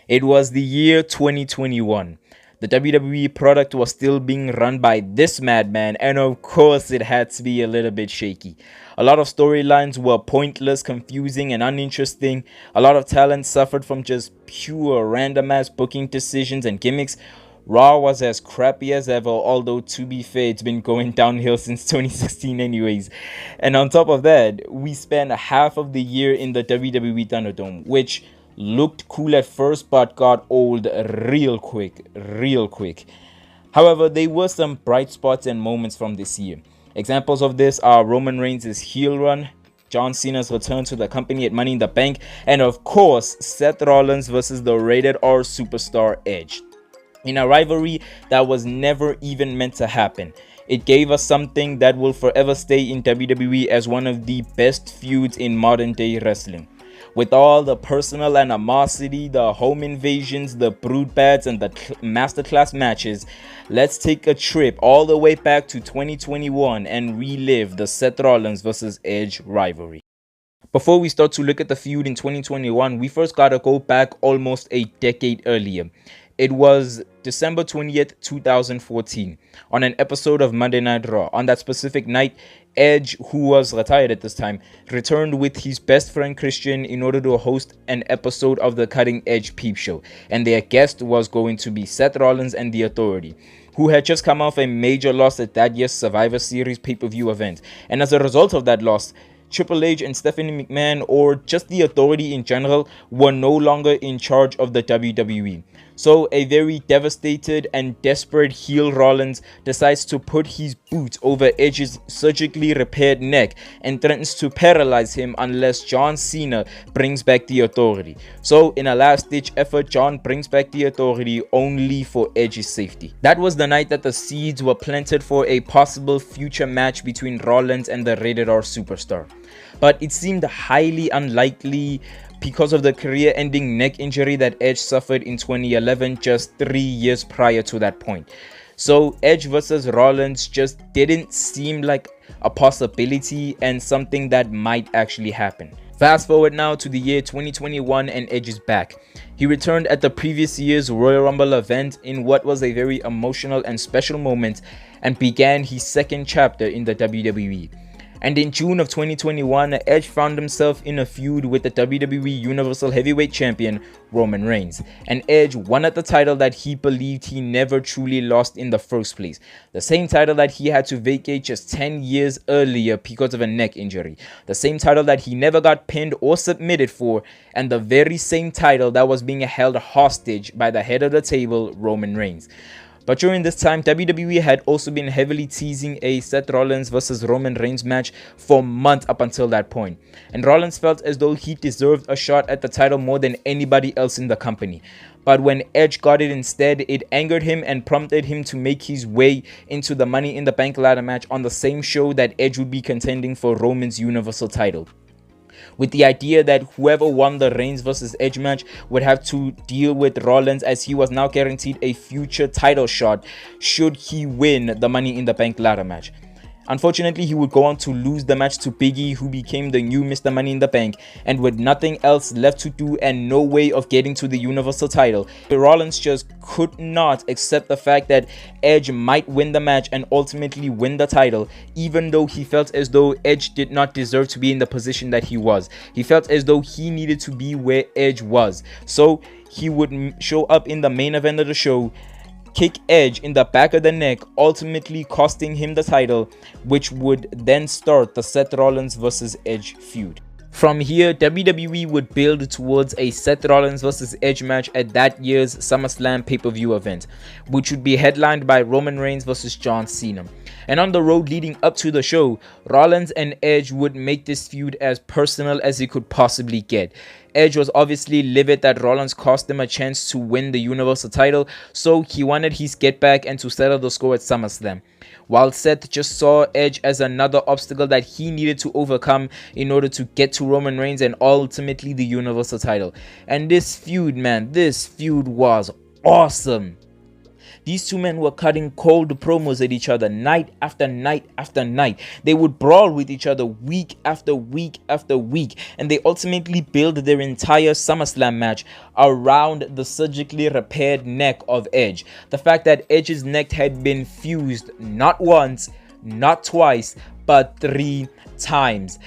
It was the year 2021. The WWE product was still being run by this madman, and of course, it had to be a little bit shaky. A lot of storylines were pointless, confusing, and uninteresting. A lot of talent suffered from just pure random ass booking decisions and gimmicks. Raw was as crappy as ever, although to be fair, it's been going downhill since 2016 anyways. And on top of that, we spent half of the year in the WWE Thunderdome, which looked cool at first but got old real quick. However, there were some bright spots and moments from this year. Examples of this are Roman Reigns' heel run, John Cena's return to the company at Money in the Bank, and of course, Seth Rollins versus the rated R superstar Edge, in a rivalry that was never even meant to happen. It gave us something that will forever stay in WWE as one of the best feuds in modern day wrestling. With all the personal animosity, the home invasions, the brood bads, and the masterclass matches, let's take a trip all the way back to 2021 and relive the Seth Rollins vs Edge rivalry. Before we start to look at the feud in 2021, we first gotta go back almost a decade earlier. It was December 20th, 2014, on an episode of Monday Night Raw. On that specific night, Edge, who was retired at this time, returned with his best friend Christian in order to host an episode of the Cutting Edge Peep Show, and their guest was going to be Seth Rollins and The Authority, who had just come off a major loss at that year's Survivor Series pay-per-view event. And as a result of that loss, Triple H and Stephanie McMahon, or just the Authority in general, were no longer in charge of the WWE. So a very devastated and desperate heel Rollins decides to put his boot over Edge's surgically repaired neck and threatens to paralyze him unless John Cena brings back the Authority. So in a last-ditch effort, John brings back the Authority only for Edge's safety. That was the night that the seeds were planted for a possible future match between Rollins and the rated R superstar. But it seemed highly unlikely because of the career-ending neck injury that Edge suffered in 2011, just 3 years prior to that point. So Edge versus Rollins just didn't seem like a possibility and something that might actually happen. Fast forward now to the year 2021 and Edge is back. He returned at the previous year's Royal Rumble event in what was a very emotional and special moment and began his second chapter in the WWE. And in June of 2021, Edge found himself in a feud with the WWE Universal Heavyweight Champion, Roman Reigns. And Edge won at the title that he believed he never truly lost in the first place. The same title that he had to vacate just 10 years earlier because of a neck injury. The same title that he never got pinned or submitted for. And the very same title that was being held hostage by the head of the table, Roman Reigns. But during this time, WWE had also been heavily teasing a Seth Rollins vs Roman Reigns match for months up until that point. And Rollins felt as though he deserved a shot at the title more than anybody else in the company. But when Edge got it instead, it angered him and prompted him to make his way into the Money in the Bank ladder match on the same show that Edge would be contending for Roman's Universal title, with the idea that whoever won the Reigns vs Edge match would have to deal with Rollins, as he was now guaranteed a future title shot should he win the Money in the Bank ladder match. Unfortunately, he would go on to lose the match to Big E, who became the new Mr. Money in the Bank, and with nothing else left to do and no way of getting to the Universal title, Rollins just could not accept the fact that Edge might win the match and ultimately win the title, even though he felt as though Edge did not deserve to be in the position that he was. He felt as though he needed to be where Edge was. So he would show up in the main event of the show, kick Edge in the back of the neck, ultimately costing him the title, which would then start the Seth Rollins vs Edge feud. From here, WWE would build towards a Seth Rollins vs Edge match at that year's SummerSlam pay-per-view event, which would be headlined by Roman Reigns vs John Cena. And on the road leading up to the show, Rollins and Edge would make this feud as personal as it could possibly get. Edge was obviously livid that Rollins cost him a chance to win the Universal title, so he wanted his get back and to settle the score at SummerSlam, while Seth just saw Edge as another obstacle that he needed to overcome in order to get to Roman Reigns and ultimately the Universal title. And this feud, man, this feud was awesome. These two men were cutting cold promos at each other night after night after night. They would brawl with each other week after week after week, and they ultimately built their entire SummerSlam match around the surgically repaired neck of Edge. The fact that Edge's neck had been fused not once, not twice, but 3 times.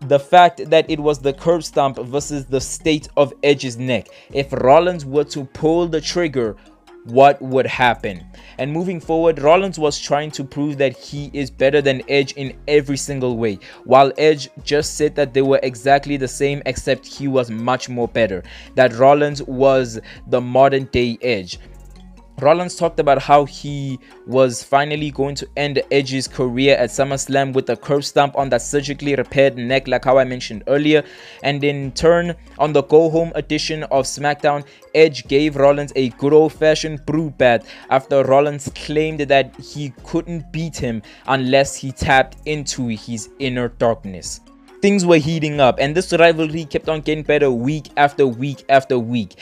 The fact that it was the curb stomp versus the state of Edge's neck. If Rollins were to pull the trigger, what would happen? And moving forward, Rollins was trying to prove that he is better than Edge in every single way, while Edge just said that they were exactly the same, except he was much more better, that Rollins was the modern day Edge. Rollins talked about how he was finally going to end Edge's career at SummerSlam with a curb stomp on that surgically repaired neck, like how I mentioned earlier. And in turn, on the go-home edition of SmackDown, Edge gave Rollins a good old-fashioned brew bath after Rollins claimed that he couldn't beat him unless he tapped into his inner darkness. Things were heating up, and this rivalry kept on getting better week after week after week.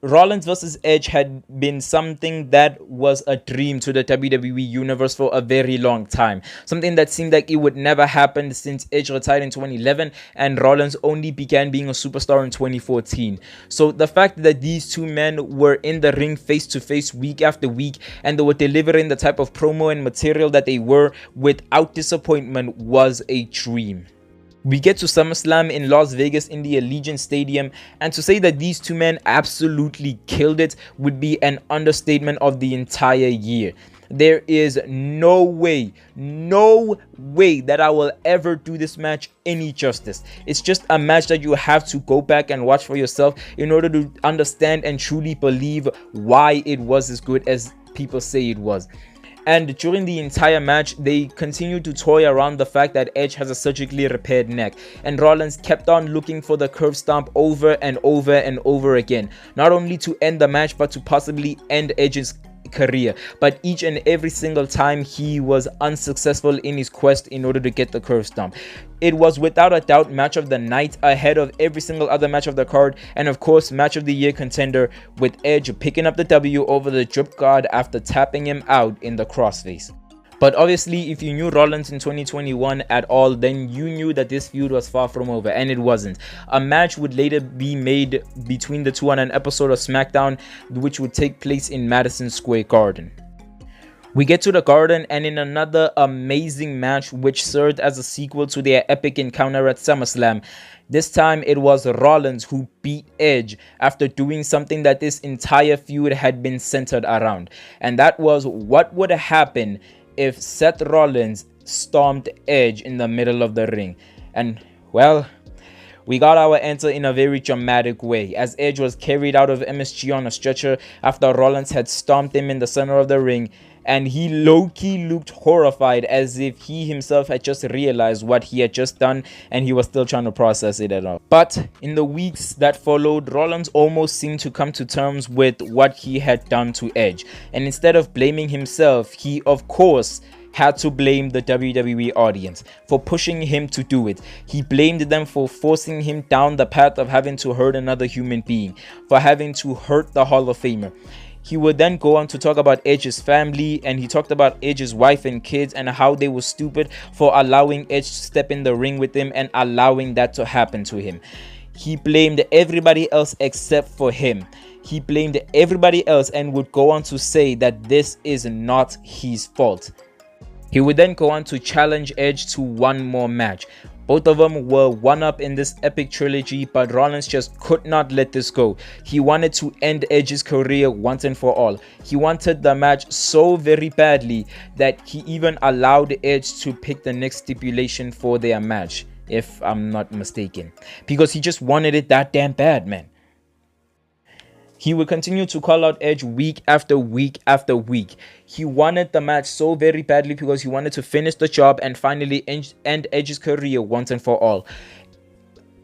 Rollins versus Edge had been something that was a dream to the WWE Universe for a very long time. Something that seemed like it would never happen since Edge retired in 2011 and Rollins only began being a superstar in 2014. So the fact that these two men were in the ring face to face week after week and they were delivering the type of promo and material that they were without disappointment was a dream. We get to SummerSlam in Las Vegas in the Allegiant Stadium, and to say that these two men absolutely killed it would be an understatement of the entire year. There is no way that I will ever do this match any justice. It's just a match that you have to go back and watch for yourself in order to understand and truly believe why it was as good as people say it was. And during the entire match, they continued to toy around the fact that Edge has a surgically repaired neck, and Rollins kept on looking for the curb stomp over and over and over again, not only to end the match but to possibly end Edge's career. But each and every single time he was unsuccessful in his quest in order to get the curb stomp. It was without a doubt match of the night, ahead of every single other match of the card, and of course match of the year contender, with Edge picking up the W over the Drip God after tapping him out in the crossface. But obviously, if you knew Rollins in 2021 at all, then you knew that this feud was far from over, and it wasn't. A match would later be made between the two on an episode of SmackDown, which would take place in Madison Square Garden. We get to the Garden, and in another amazing match which served as a sequel to their epic encounter at SummerSlam, this time it was Rollins who beat Edge after doing something that this entire feud had been centered around, and that was what would happen if Seth Rollins stomped Edge in the middle of the ring. And well, we got our answer in a very dramatic way, as Edge was carried out of MSG on a stretcher after Rollins had stomped him in the center of the ring, and he low-key looked horrified, as if he himself had just realized what he had just done and he was still trying to process it at all. But in the weeks that followed, Rollins almost seemed to come to terms with what he had done to Edge, and instead of blaming himself, he of course had to blame the WWE audience for pushing him to do it. He blamed them for forcing him down the path of having to hurt another human being, for having to hurt the Hall of Famer. He would then go on to talk about Edge's family, and he talked about Edge's wife and kids and how they were stupid for allowing Edge to step in the ring with him and allowing that to happen to him. He blamed everybody else except for him. He blamed everybody else and would go on to say that this is not his fault. He would then go on to challenge Edge to one more match. Both of them were one-up in this epic trilogy, but Rollins just could not let this go. He wanted to end Edge's career once and for all. He wanted the match so very badly that he even allowed Edge to pick the next stipulation for their match, if I'm not mistaken, because he just wanted it that damn bad, man. He would continue to call out Edge week after week after week. He wanted the match so very badly because he wanted to finish the job and finally end Edge's career once and for all.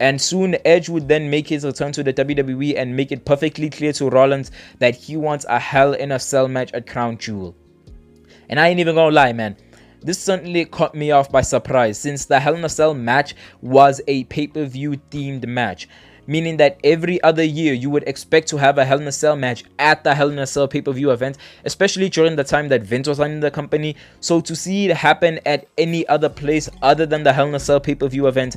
And soon Edge would then make his return to the WWE and make it perfectly clear to Rollins that he wants a Hell in a Cell match at Crown Jewel. And I ain't even gonna lie, man. This certainly caught me off by surprise, since the Hell in a Cell match was a pay-per-view themed match. meaning that every other year you would expect to have a Hell in a Cell match at the Hell in a Cell pay-per-view event, especially during the time that Vince was running the company. So to see it happen at any other place other than the Hell in a Cell pay-per-view event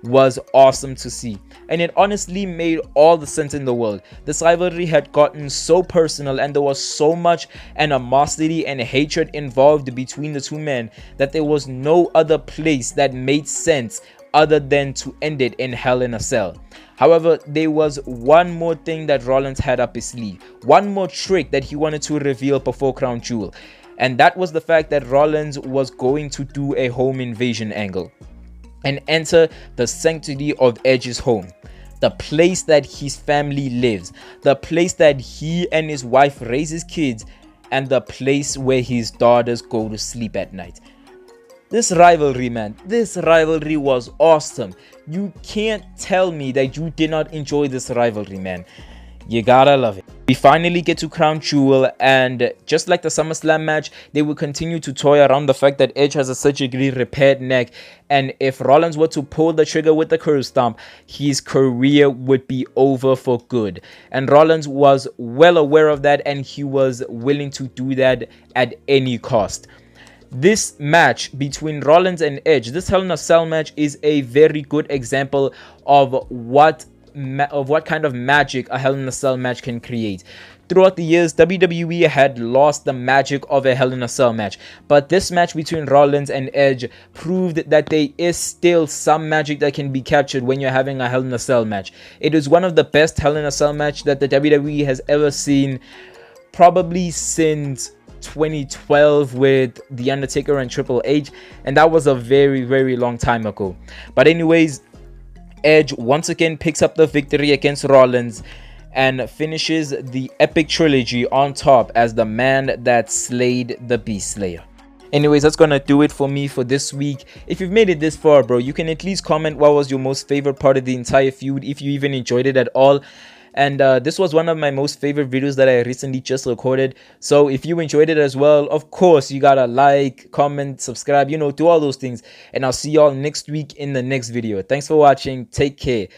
was awesome to see, and it honestly made all the sense in the world. This rivalry had gotten so personal, and there was so much animosity and hatred involved between the two men that there was no other place that made sense other than to end it in Hell in a Cell. However, there was one more thing that Rollins had up his sleeve, one more trick that he wanted to reveal before Crown Jewel, and that was the fact that Rollins was going to do a home invasion angle and enter the sanctity of Edge's home, the place that his family lives, the place that he and his wife raise his kids, and the place where his daughters go to sleep at night. This rivalry, man, this rivalry was awesome. You can't tell me that you did not enjoy this rivalry, man. You gotta love it. We finally get to Crown Jewel, and just like the SummerSlam match, they will continue to toy around the fact that Edge has a surgically repaired neck, and if Rollins were to pull the trigger with the curb stomp, his career would be over for good. And Rollins was well aware of that, and he was willing to do that at any cost. This match between Rollins and Edge, this Hell in a Cell match, is a very good example of what kind of magic a Hell in a Cell match can create. Throughout the years, WWE had lost the magic of a Hell in a Cell match, but this match between Rollins and Edge proved that there is still some magic that can be captured when you're having a Hell in a Cell match. It is one of the best Hell in a Cell match that the WWE has ever seen, probably since 2012 with The Undertaker and Triple H, and that was a very, very long time ago. But anyways, Edge once again picks up the victory against Rollins and finishes the epic trilogy on top as the man that slayed the Beast Slayer. Anyways, that's gonna do it for me for this week. If you've made it this far, bro, you can at least comment what was your most favorite part of the entire feud, if you even enjoyed it at all. And this was one of my most favorite videos that I recently just recorded. So if you enjoyed it as well, of course, you gotta like, comment, subscribe, do all those things. And I'll see y'all next week in the next video. Thanks for watching. Take care.